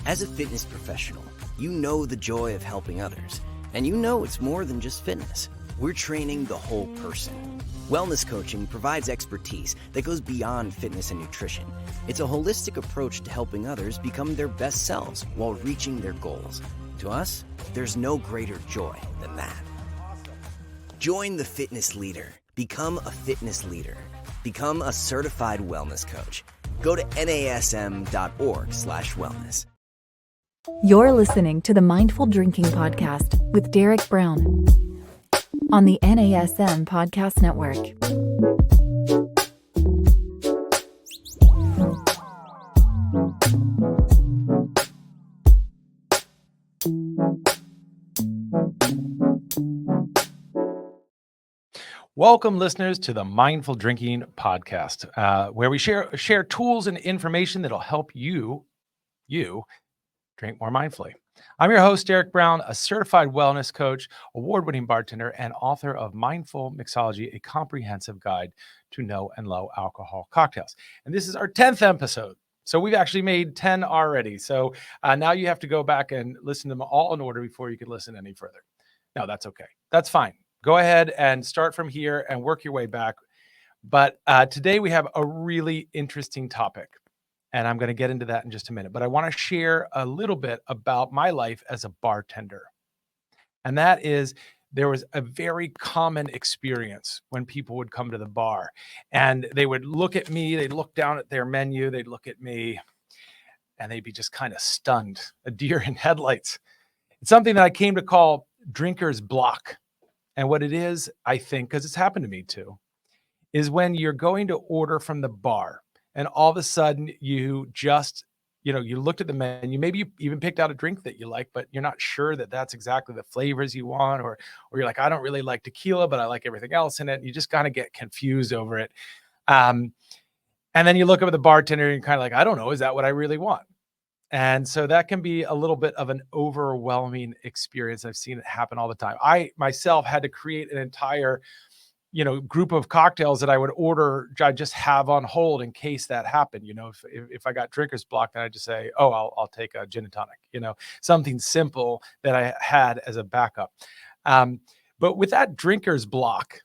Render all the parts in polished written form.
As a fitness professional, you know the joy of helping others, and you know it's more than just fitness. We're training the whole person. Wellness coaching provides expertise that goes beyond fitness and nutrition. It's a holistic approach to helping others become their best selves while reaching their goals. To us, there's no greater joy than that. Join the fitness leader. Become a fitness leader. Become a certified wellness coach. Go to nasm.org/wellness. You're listening to the Mindful Drinking Podcast with Derek Brown on the NASM Podcast Network. Welcome, listeners, to the Mindful Drinking Podcast, where we share tools and information that'll help you drink more mindfully. I'm your host, Derek Brown, a certified wellness coach, award-winning bartender, and author of Mindful Mixology, a comprehensive guide to no and low alcohol cocktails. And this is our 10th episode. So we've actually made 10 already. So now you have to go back and listen to them all in order before you can listen any further. No, that's okay. That's fine. Go ahead and start from here and work your way back. But today we have a really interesting topic, and I'm going to get into that in just a minute. But I want to share a little bit about my life as a bartender. And that is, there was a very common experience when people would come to the bar and they would look at me, they'd look down at their menu, they'd look at me, and they'd be just kind of stunned, a deer in headlights. It's something that I came to call drinker's block. And what it is, I think, because it's happened to me too, is when you're going to order from the bar and all of a sudden you just, you looked at the menu, maybe you even picked out a drink that you like, but you're not sure that that's exactly the flavors you want, or you're like, I don't really like tequila, but I like everything else in it. And you just kind of get confused over it. And then you look up at the bartender and you're kind of like, I don't know, is that what I really want? And so that can be a little bit of an overwhelming experience. I've seen it happen all the time. I myself had to create an entire, group of cocktails that I would order, I just have on hold in case that happened. If I got drinker's block, then I just say, oh, I'll take a gin and tonic, something simple that I had as a backup. But with that drinker's block,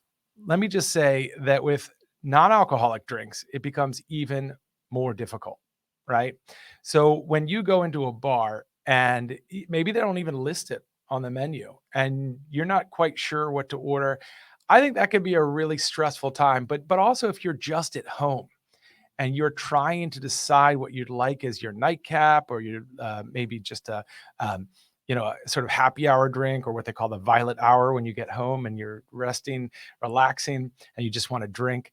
let me just say that with non-alcoholic drinks, it becomes even more difficult. Right? So when you go into a bar and maybe they don't even list it on the menu and you're not quite sure what to order, I think that could be a really stressful time. But also if you're just at home and you're trying to decide what you'd like as your nightcap, or you're maybe just a sort of happy hour drink, or what they call the violet hour when you get home and you're resting, relaxing, and you just want to drink,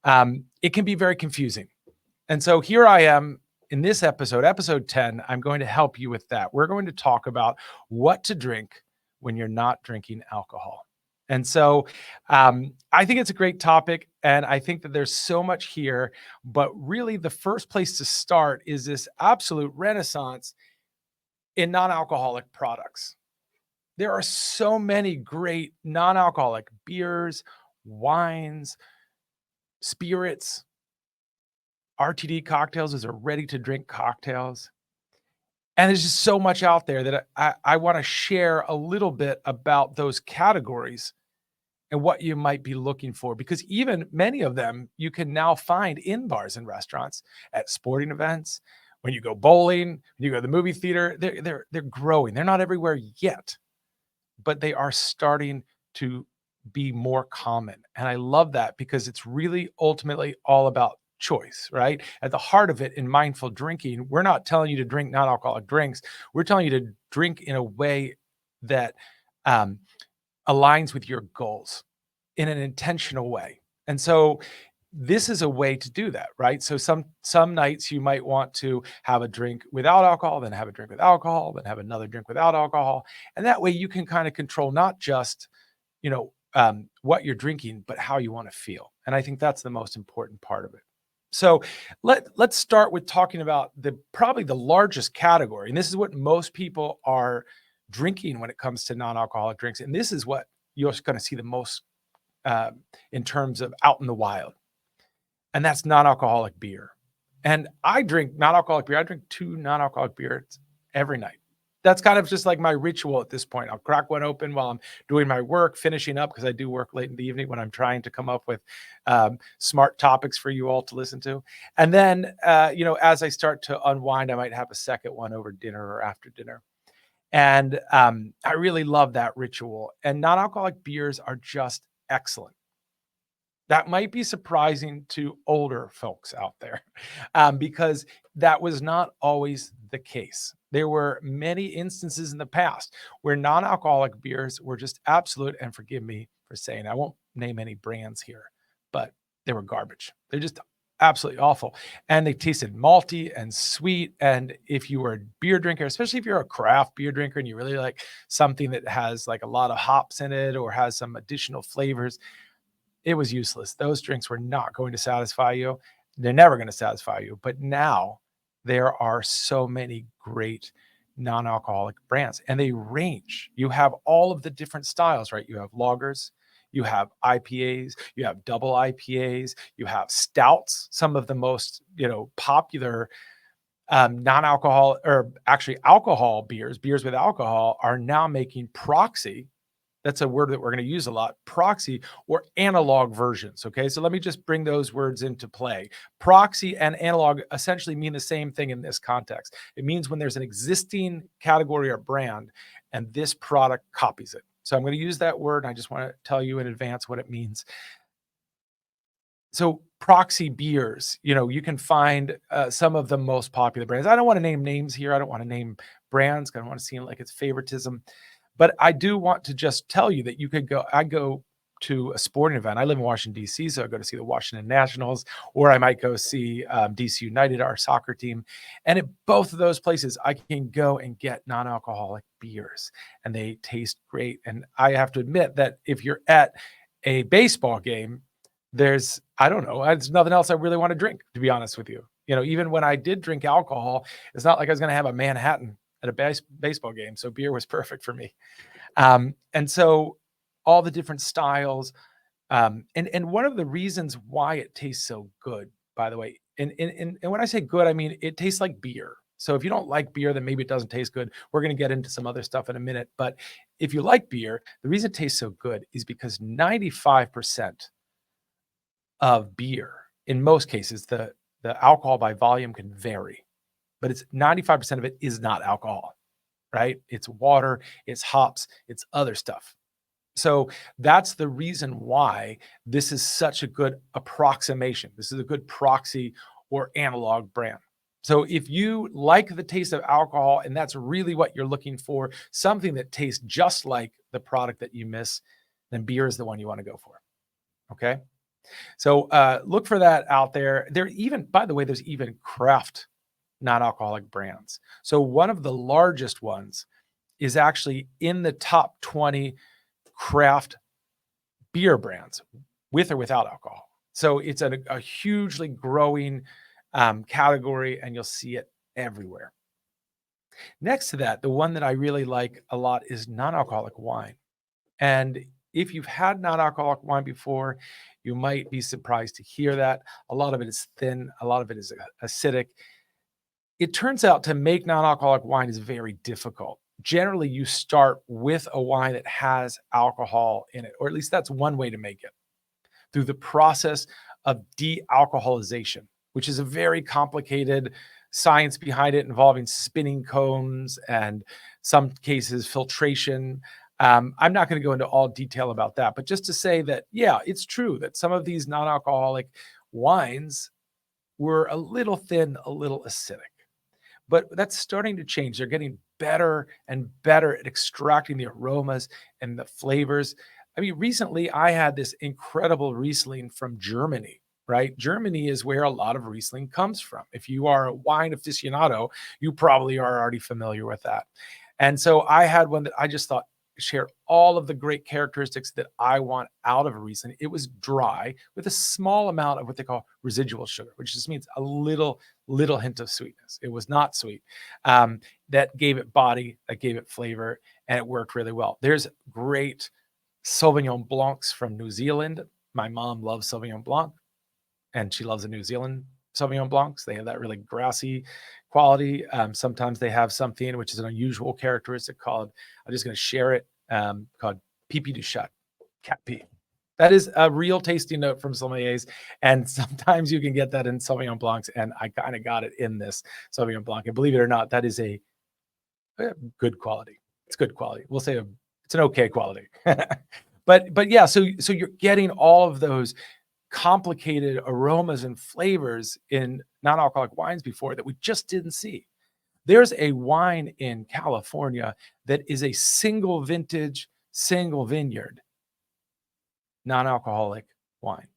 it can be very confusing. And so here I am. In this episode 10, I'm going to help you with that. We're going to talk about what to drink when you're not drinking alcohol. And so I think it's a great topic, and I think that there's so much here, but really the first place to start is this absolute renaissance in non-alcoholic products. There are so many great non-alcoholic beers, wines, spirits, RTD cocktails. Those are ready to drink cocktails. And there's just so much out there that I want to share a little bit about those categories and what you might be looking for, because even many of them you can now find in bars and restaurants, at sporting events, when you go bowling, when you go to the movie theater. They're growing. They're not everywhere yet, but they are starting to be more common. And I love that, because it's really ultimately all about choice, right? At the heart of it, in mindful drinking, we're not telling you to drink non-alcoholic drinks. We're telling you to drink in a way that aligns with your goals in an intentional way. And so this is a way to do that, right? So some nights you might want to have a drink without alcohol, then have a drink with alcohol, then have another drink without alcohol. And that way you can kind of control not just, what you're drinking, but how you want to feel. And I think that's the most important part of it. So let's start with talking about probably the largest category. And this is what most people are drinking when it comes to non-alcoholic drinks. And this is what you're going to see the most in terms of out in the wild. And that's non-alcoholic beer. And I drink non-alcoholic beer. I drink 2 non-alcoholic beers every night. That's kind of just like my ritual at this point. I'll crack one open while I'm doing my work, finishing up, because I do work late in the evening when I'm trying to come up with smart topics for you all to listen to. And then, as I start to unwind, I might have a second one over dinner or after dinner. And I really love that ritual. And non-alcoholic beers are just excellent. That might be surprising to older folks out there, because that was not always the case. There were many instances in the past where non-alcoholic beers were just absolute, and forgive me for saying, I won't name any brands here, but they were garbage. They're just absolutely awful. And they tasted malty and sweet. And if you were a beer drinker, especially if you're a craft beer drinker and you really like something that has like a lot of hops in it or has some additional flavors, it was useless. Those drinks were not going to satisfy you. They're never going to satisfy you. But now there are so many great non-alcoholic brands, and they range. You have all of the different styles, right? You have lagers, you have IPAs, you have double IPAs, you have stouts. Some of the most, popular non-alcohol, or actually alcohol beers with alcohol, are now making proxy. That's a word that we're going to use a lot, proxy or analog versions. Okay. So let me just bring those words into play. Proxy and analog essentially mean the same thing in this context. It means when there's an existing category or brand and this product copies it. So I'm going to use that word. And I just want to tell you in advance what it means. So proxy beers, you can find some of the most popular brands. I don't want to name names here. I don't want to name brands, because I don't want to seem like it's favoritism. But I do want to just tell you that you could go. I go to a sporting event. I live in Washington, D.C., so I go to see the Washington Nationals, or I might go see DC United, our soccer team. And at both of those places, I can go and get non-alcoholic beers, and they taste great. And I have to admit that if you're at a baseball game, there's nothing else I really want to drink, to be honest with you. Even when I did drink alcohol, it's not like I was going to have a Manhattan at a baseball game. So beer was perfect for me. And so all the different styles. And one of the reasons why it tastes so good, by the way, and when I say good, I mean, it tastes like beer. So if you don't like beer, then maybe it doesn't taste good. We're going to get into some other stuff in a minute. But if you like beer, the reason it tastes so good is because 95% of beer, in most cases, the alcohol by volume can vary, but it's 95% of it is not alcohol. Right? It's water, it's hops, it's other stuff. So that's the reason why this is such a good approximation. This is a good proxy or analog brand. So if you like the taste of alcohol and that's really what you're looking for, something that tastes just like the product that you miss, then beer is the one you want to go for. Okay. So look for that out there. By the way, there's even craft non-alcoholic brands. So one of the largest ones is actually in the top 20 craft beer brands, with or without alcohol. So it's a hugely growing category, and you'll see it everywhere. Next to that, the one that I really like a lot is non-alcoholic wine. And if you've had non-alcoholic wine before, you might be surprised to hear that. A lot of it is thin, a lot of it is acidic. It turns out to make non-alcoholic wine is very difficult. Generally, you start with a wine that has alcohol in it, or at least that's one way to make it, through the process of de-alcoholization, which is a very complicated science behind it, involving spinning cones and some cases filtration. I'm not going to go into all detail about that, but just to say that, yeah, it's true that some of these non-alcoholic wines were a little thin, a little acidic. But that's starting to change. They're getting better and better at extracting the aromas and the flavors. I mean, recently I had this incredible Riesling from Germany, right? Germany is where a lot of Riesling comes from. If you are a wine aficionado, you probably are already familiar with that. And so I had one that I just thought shared all of the great characteristics that I want out of a Riesling. It was dry with a small amount of what they call residual sugar, which just means a little hint of sweetness. It was not sweet. That gave it body, that gave it flavor, and it worked really well. There's great Sauvignon Blancs from New Zealand. My mom loves Sauvignon Blanc, and she loves the New Zealand Sauvignon Blancs. They have that really grassy quality. Sometimes they have something which is an unusual characteristic called, I'm just going to share it, called pipi du chat, cat pee. That is a real tasty note from sommeliers, and sometimes you can get that in Sauvignon Blancs, and I kind of got it in this Sauvignon Blanc. And believe it or not, that is a good quality. It's good quality. We'll say it's an okay quality. but yeah, so you're getting all of those complicated aromas and flavors in non-alcoholic wines before that we just didn't see. There's a wine in California that is a single vintage, single vineyard, non-alcoholic wine,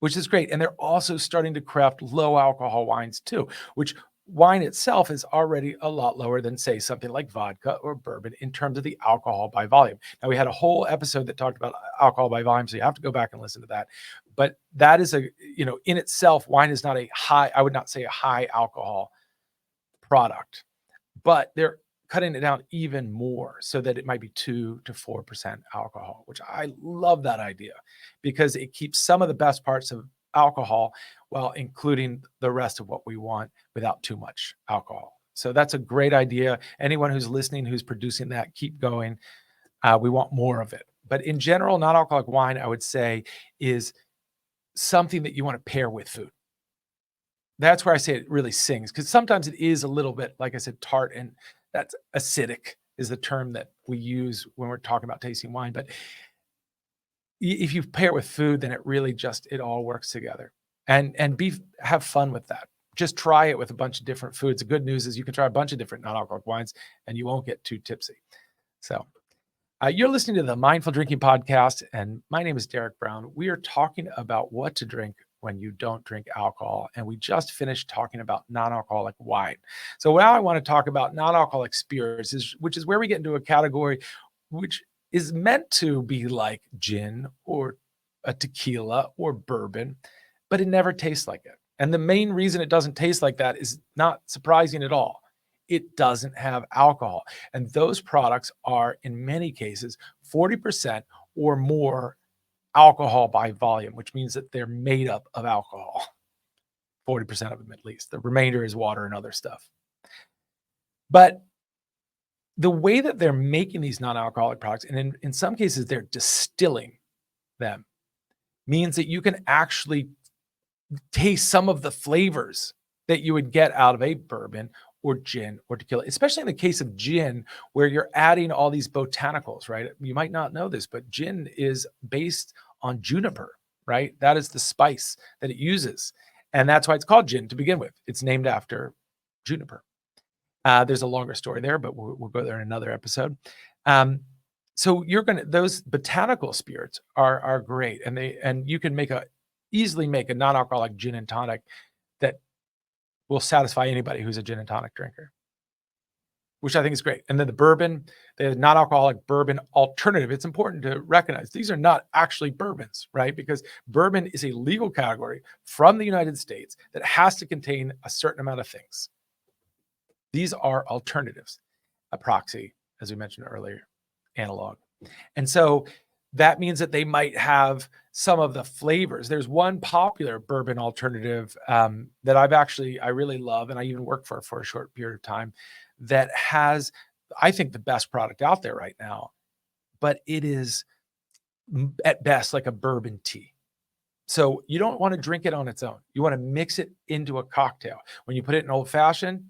which is great. And they're also starting to craft low alcohol wines too, which wine itself is already a lot lower than, say, something like vodka or bourbon in terms of the alcohol by volume. Now, we had a whole episode that talked about alcohol by volume, so you have to go back and listen to that. But that is in itself, wine is not I would not say a high alcohol product, but they're cutting it down even more so that it might be 2 to 4% alcohol, which I love that idea because it keeps some of the best parts of alcohol while including the rest of what we want without too much alcohol. So that's a great idea. Anyone who's listening, who's producing that, keep going. We want more of it. But in general, non-alcoholic wine, I would say, is something that you want to pair with food. That's where I say it really sings, because sometimes it is a little bit, like I said, tart, and that's acidic is the term that we use when we're talking about tasting wine. But if you pair it with food, then it really it all works together. And have fun with that. Just try it with a bunch of different foods. The good news is you can try a bunch of different non-alcoholic wines and you won't get too tipsy. So you're listening to the Mindful Drinking Podcast, and my name is Derek Brown. We are talking about what to drink when you don't drink alcohol. And we just finished talking about non-alcoholic wine. So now I want to talk about non-alcoholic spirits, which is where we get into a category which is meant to be like gin or a tequila or bourbon, but it never tastes like it. And the main reason it doesn't taste like that is not surprising at all. It doesn't have alcohol. And those products are, in many cases, 40% or more alcohol by volume, which means that they're made up of alcohol. 40% of them, at least. The remainder is water and other stuff. But the way that they're making these non-alcoholic products, and in some cases they're distilling them, means that you can actually taste some of the flavors that you would get out of a bourbon or gin or tequila, especially in the case of gin, where you're adding all these botanicals, right? You might not know this, but gin is based on juniper, right? That is the spice that it uses. And that's why it's called gin to begin with. It's named after juniper. There's a longer story there, but we'll go there in another episode. So those botanical spirits are great. And you can easily make a non-alcoholic gin and tonic that will satisfy anybody who's a gin and tonic drinker, which I think is great. And then the bourbon, the non-alcoholic bourbon alternative, it's important to recognize these are not actually bourbons, right? Because bourbon is a legal category from the United States that has to contain a certain amount of things. These are alternatives, a proxy, as we mentioned earlier, analog. And so that means that they might have some of the flavors. There's one popular bourbon alternative that I really love, and I even work for a short period of time, that has, I think, the best product out there right now, but it is at best like a bourbon tea. So you don't want to drink it on its own. You want to mix it into a cocktail. When you put it in old fashioned,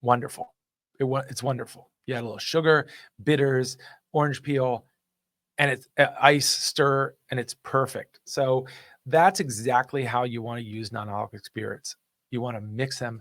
wonderful. It's wonderful. You add a little sugar, bitters, orange peel, and it's ice, stir, and it's perfect. So that's exactly how you want to use non-alcoholic spirits. You want to mix them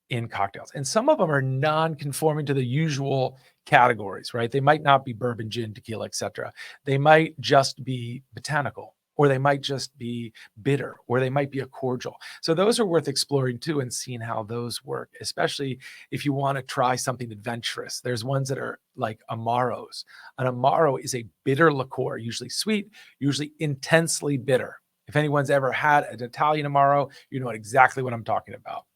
in cocktails. And some of them are non-conforming to the usual categories, right? They might not be bourbon, gin, tequila, etc. They might just be botanical, or they might just be bitter, or they might be a cordial. So those are worth exploring too and seeing how those work, especially if you want to try something adventurous. There's ones that are like Amaros. An Amaro is a bitter liqueur, usually sweet, usually intensely bitter. If anyone's ever had an Italian Amaro, you know exactly what I'm talking about.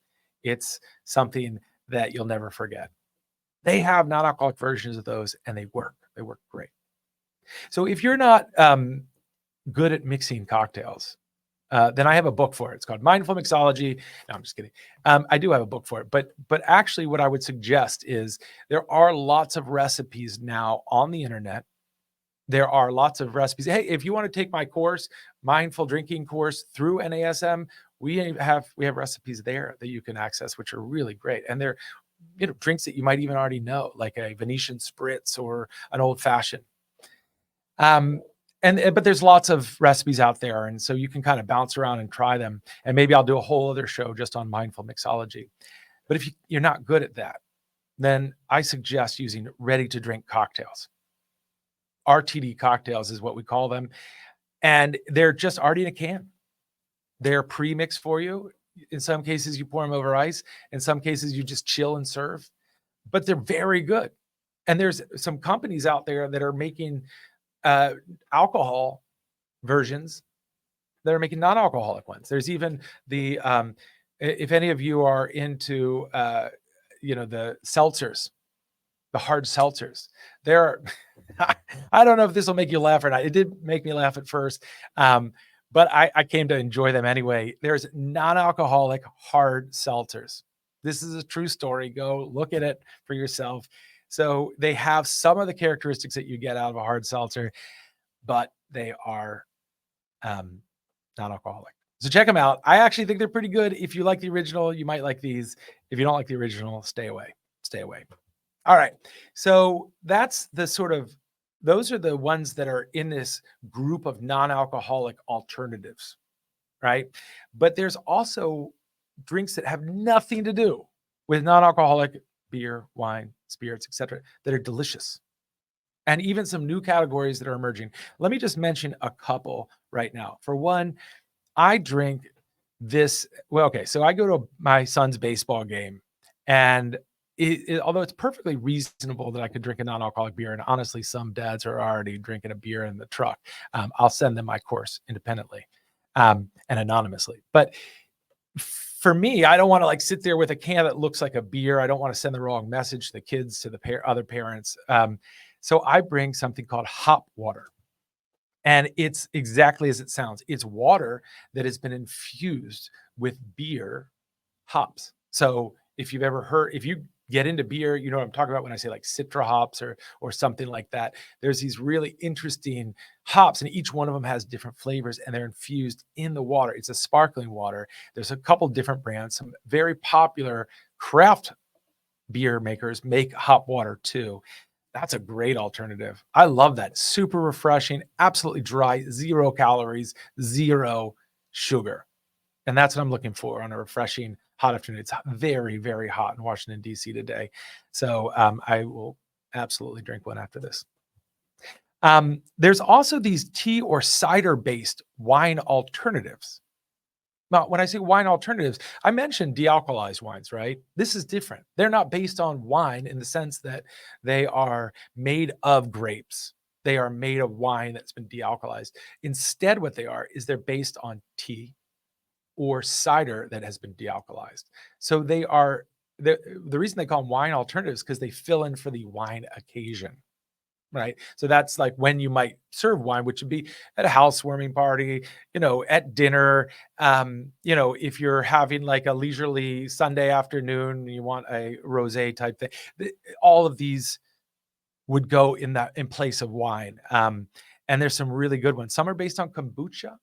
It's something that you'll never forget. They have non-alcoholic versions of those, and they work. They work great. So if you're not good at mixing cocktails, then I have a book for it. It's called Mindful Mixology. No, I'm just kidding. I do have a book for it, but actually what I would suggest is there are lots of recipes now on the internet. There are lots of recipes. Hey, if you want to take my course, Mindful Drinking course through NASM, we have recipes there that you can access, which are really great. And they're, drinks that you might even already know, like a Venetian spritz or an old fashioned. But there's lots of recipes out there. And so you can kind of bounce around and try them. And maybe I'll do a whole other show just on mindful mixology. But if you're not good at that, then I suggest using ready to drink cocktails. RTD cocktails is what we call them. And they're just already in a can. They're pre-mixed for you. In some cases, you pour them over ice. In some cases, you just chill and serve. But they're very good. And there's some companies out there that are making alcohol versions that are making non-alcoholic ones. There's even the, if any of you are into, the seltzers, the hard seltzers, there are, I don't know if this will make you laugh or not. It did make me laugh at first. But I came to enjoy them anyway. There's non-alcoholic hard seltzers. This is a true story. Go look at it for yourself. So they have some of the characteristics that you get out of a hard seltzer, but they are non-alcoholic. So check them out. I actually think they're pretty good. If you like the original, you might like these. If you don't like the original, stay away. Stay away. All right. So that's the those are the ones that are in this group of non-alcoholic alternatives, right? But there's also drinks that have nothing to do with non-alcoholic beer, wine, spirits, etc., that are delicious. And even some new categories that are emerging. Let me just mention a couple right now. For one, I drink this. Well, okay, so I go to my son's baseball game, and although it's perfectly reasonable that I could drink a non-alcoholic beer, and honestly, some dads are already drinking a beer in the truck, I'll send them my course independently and anonymously. But for me, I don't want to sit there with a can that looks like a beer. I don't want to send the wrong message to the kids, to the other parents. So I bring something called hop water. And it's exactly as it sounds. It's water that has been infused with beer hops. So if you get into beer, you know what I'm talking about when I say citra hops or something like that. There's these really interesting hops, and each one of them has different flavors, and they're infused in the water. It's a sparkling water. There's a couple different brands. Some very popular craft beer makers make hop water too. That's a great alternative. I love that. Super refreshing, absolutely dry, 0 calories, 0 sugar. And that's what I'm looking for on a refreshing hot afternoon. It's very, very hot in Washington, D.C. today. So I will absolutely drink one after this. There's also these tea or cider-based wine alternatives. Now, when I say wine alternatives, I mentioned dealcoholized wines, right? This is different. They're not based on wine in the sense that they are made of grapes. They are made of wine that's been dealcoholized. Instead, what they are is they're based on tea or cider that has been dealcoholized. So they are, the reason they call them wine alternatives because they fill in for the wine occasion. Right. So that's like when you might serve wine, which would be at a housewarming party, at dinner, if you're having like a leisurely Sunday afternoon, and you want a rosé type thing, all of these would go in place of wine. And there's some really good ones. Some are based on kombucha.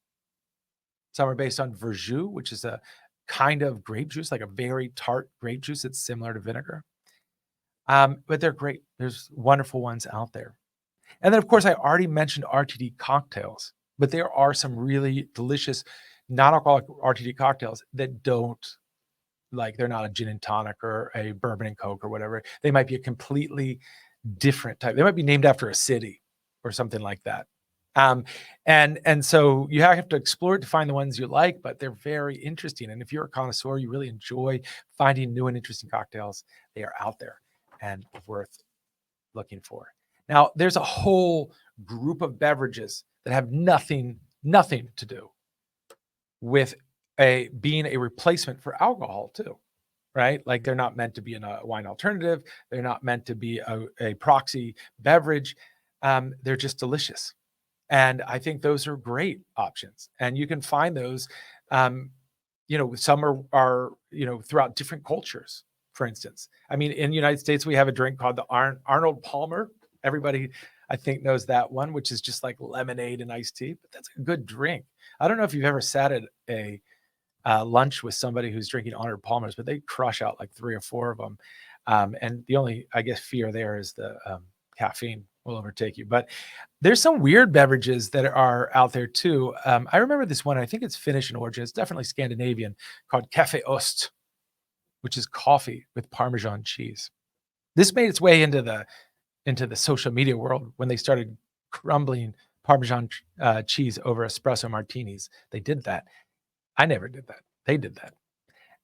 Some are based on verjus, which is a kind of grape juice, like a very tart grape juice. That's similar to vinegar. But they're great. There's wonderful ones out there. And then, of course, I already mentioned RTD cocktails, but there are some really delicious non-alcoholic RTD cocktails that they're not a gin and tonic or a bourbon and Coke or whatever. They might be a completely different type. They might be named after a city or something like that. And so you have to explore it to find the ones you like, but they're very interesting. And if you're a connoisseur, you really enjoy finding new and interesting cocktails, they are out there and worth looking for. Now, there's a whole group of beverages that have nothing to do with being a replacement for alcohol too, right? Like they're not meant to be in a wine alternative. They're not meant to be a proxy beverage. They're just delicious. And I think those are great options. And you can find those, some are throughout different cultures, for instance. I mean, in the United States, we have a drink called the Arnold Palmer. Everybody, I think, knows that one, which is just like lemonade and iced tea, but that's a good drink. I don't know if you've ever sat at a lunch with somebody who's drinking Arnold Palmers, but they crush out like 3 or 4 of them. And the only, I guess, fear there is the caffeine will overtake you. But there's some weird beverages that are out there too. I remember this one, I think it's Finnish in origin. It's definitely Scandinavian, called Cafe Ost, which is coffee with Parmesan cheese. This made its way into the social media world when they started crumbling Parmesan cheese over espresso martinis. They did that. I never did that. They did that.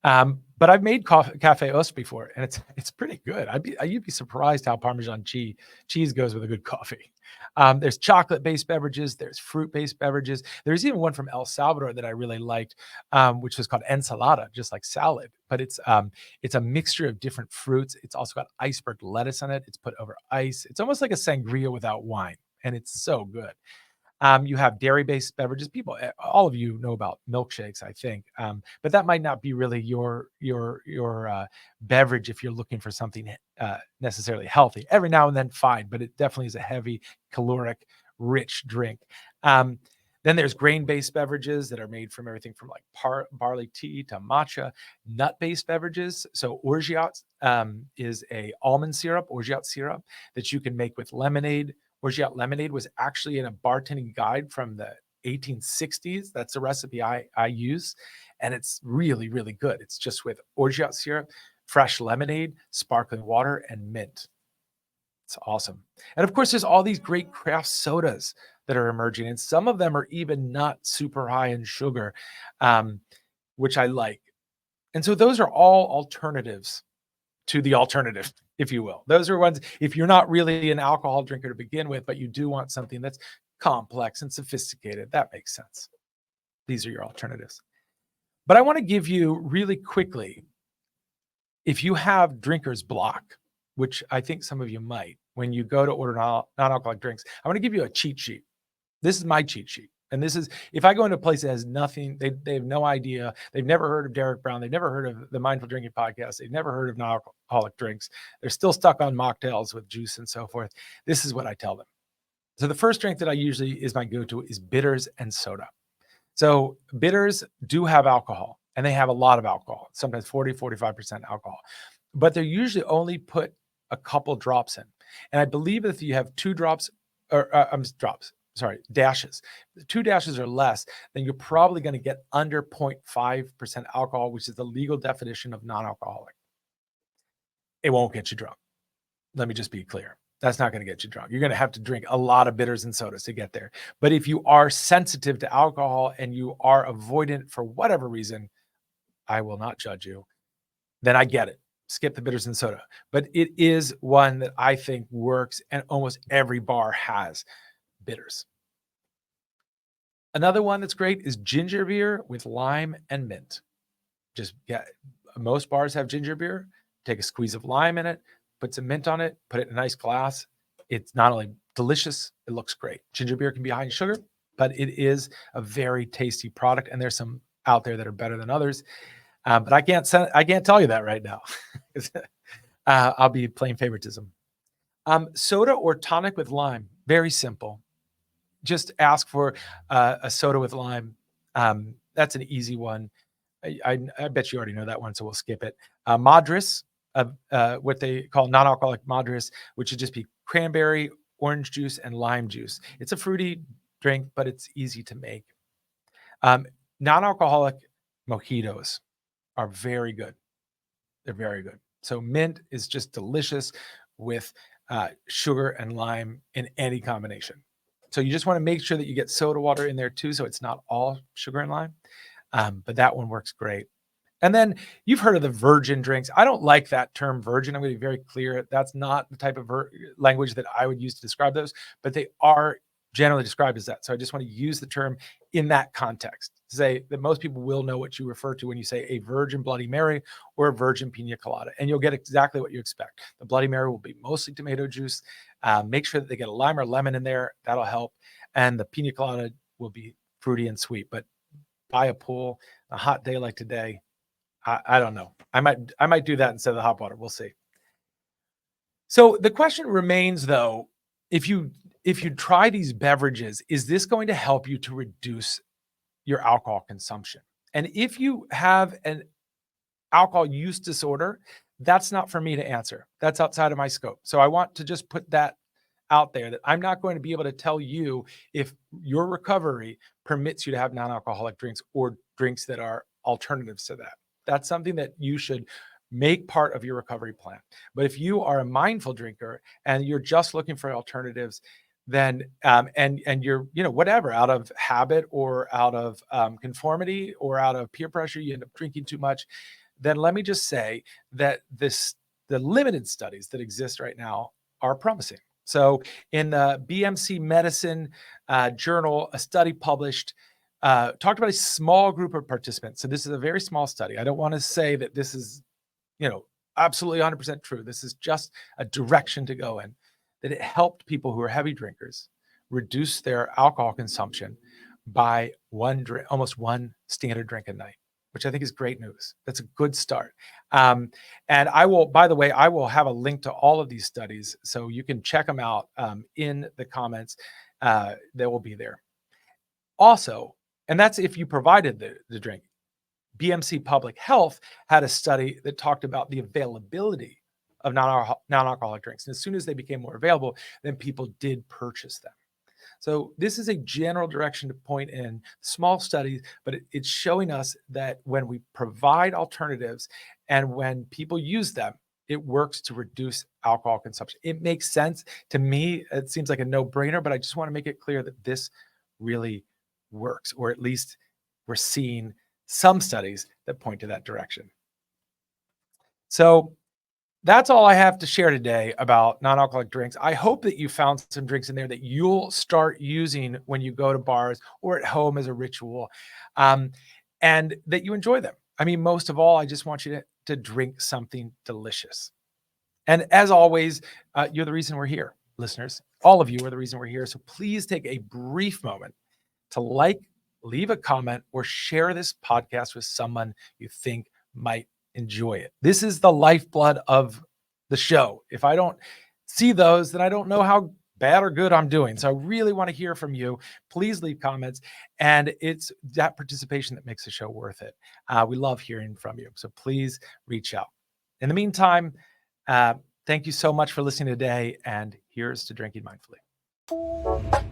But I've made Cafe Ost before, and it's pretty good. You'd be surprised how Parmesan cheese goes with a good coffee. There's chocolate-based beverages. There's fruit-based beverages. There's even one from El Salvador that I really liked, which was called ensalada, just like salad. But it's a mixture of different fruits. It's also got iceberg lettuce on it. It's put over ice. It's almost like a sangria without wine, and it's so good. You have dairy-based beverages. All of you know about milkshakes, I think, but that might not be really your beverage if you're looking for something necessarily healthy. Every now and then, fine, but it definitely is a heavy, caloric, rich drink. Then there's grain-based beverages that are made from everything from like barley tea to matcha. Nut-based beverages. So orgeat is a almond syrup, orgeat syrup, that you can make with lemonade. Orgeat lemonade was actually in a bartending guide from the 1860s. That's the recipe I use, and it's really, really good. It's just with orgeat syrup, fresh lemonade, sparkling water, and mint. It's awesome. And of course, there's all these great craft sodas that are emerging, and some of them are even not super high in sugar, which I like. And so those are all alternatives to the alternative, if you will. Those are ones, if you're not really an alcohol drinker to begin with, but you do want something that's complex and sophisticated, that makes sense. These are your alternatives. But I want to give you really quickly, if you have drinker's block, which I think some of you might, when you go to order non-alcoholic drinks, I want to give you a cheat sheet. This is my cheat sheet. And this is, if I go into a place that has nothing, they have no idea, they've never heard of Derek Brown, they've never heard of the Mindful Drinking Podcast, they've never heard of non-alcoholic drinks, they're still stuck on mocktails with juice and so forth. This is what I tell them. So the first drink that I usually is my go-to is bitters and soda. So bitters do have alcohol, and they have a lot of alcohol, sometimes 40, 45% alcohol, but they're usually only put a couple drops in. And I believe that if you have 2 drops, dashes, 2 dashes or less, then you're probably going to get under 0.5% alcohol, which is the legal definition of non-alcoholic. It won't get you drunk. Let me just be clear. That's not going to get you drunk. You're going to have to drink a lot of bitters and sodas to get there. But if you are sensitive to alcohol and you are avoidant for whatever reason, I will not judge you. Then I get it. Skip the bitters and soda. But it is one that I think works, and almost every bar has bitters. Another one that's great is ginger beer with lime and mint. Most bars have ginger beer. Take a squeeze of lime in it, put some mint on it, put it in a nice glass. It's not only delicious, it looks great. Ginger beer can be high in sugar, but it is a very tasty product, and there's some out there that are better than others. But I can't tell you that right now. I'll be playing favoritism. Soda or tonic with lime, very simple. Just ask for a soda with lime. That's an easy one. I bet you already know that one, so we'll skip it. Madras, what they call non-alcoholic Madras, which would just be cranberry, orange juice, and lime juice. It's a fruity drink, but it's easy to make. Non-alcoholic mojitos are very good. They're very good. So mint is just delicious with sugar and lime in any combination. So you just want to make sure that you get soda water in there too, so it's not all sugar and lime. But that one works great. And then you've heard of the virgin drinks. I don't like that term virgin. I'm going to be very clear. That's not the type of language that I would use to describe those, but they are generally described as that. So I just want to use the term in that context to say that most people will know what you refer to when you say a virgin Bloody Mary or a virgin pina colada, and you'll get exactly what you expect. The Bloody Mary will be mostly tomato juice. Make sure that they get a lime or lemon in there. That'll help. and the pina colada will be fruity and sweet. But by a pool, a hot day like today, I don't know. I might do that instead of the hot water. We'll see. So the question remains, though, if you try these beverages, is this going to help you to reduce your alcohol consumption? And if you have an alcohol use disorder, that's not for me to answer. That's outside of my scope. So I want to just put that out there, that I'm not going to be able to tell you if your recovery permits you to have non-alcoholic drinks or drinks that are alternatives to that. That's something that you should make part of your recovery plan. But if you are a mindful drinker and you're just looking for alternatives, then and you're, whatever, out of habit or out of conformity or out of peer pressure, you end up drinking too much, then let me just say that the limited studies that exist right now are promising. So in the BMC Medicine journal, a study published talked about a small group of participants. So this is a very small study. I don't want to say that this is, absolutely 100% true. This is just a direction to go in, that it helped people who are heavy drinkers reduce their alcohol consumption by almost one standard drink a night, which I think is great news. That's a good start. And I will, by the way, I will have a link to all of these studies, so you can check them out in the comments. They will be there. Also, and that's if you provided the drink. BMC Public Health had a study that talked about the availability of non-alcoholic drinks. And as soon as they became more available, then people did purchase them. So this is a general direction to point in, small studies, but it's showing us that when we provide alternatives and when people use them, it works to reduce alcohol consumption. It makes sense to me. It seems like a no-brainer, but I just want to make it clear that this really works, or at least we're seeing some studies that point to that direction. So that's all I have to share today about non-alcoholic drinks. I hope that you found some drinks in there that you'll start using when you go to bars or at home as a ritual, and that you enjoy them. I mean, most of all, I just want you to drink something delicious. And as always, you're the reason we're here, listeners. All of you are the reason we're here. So please take a brief moment to leave a comment, or share this podcast with someone you think might enjoy it. This is the lifeblood of the show. If I don't see those, then I don't know how bad or good I'm doing. So I really want to hear from you. Please leave comments. And it's that participation that makes the show worth it. We love hearing from you. So please reach out. In the meantime, thank you so much for listening today. And here's to drinking mindfully.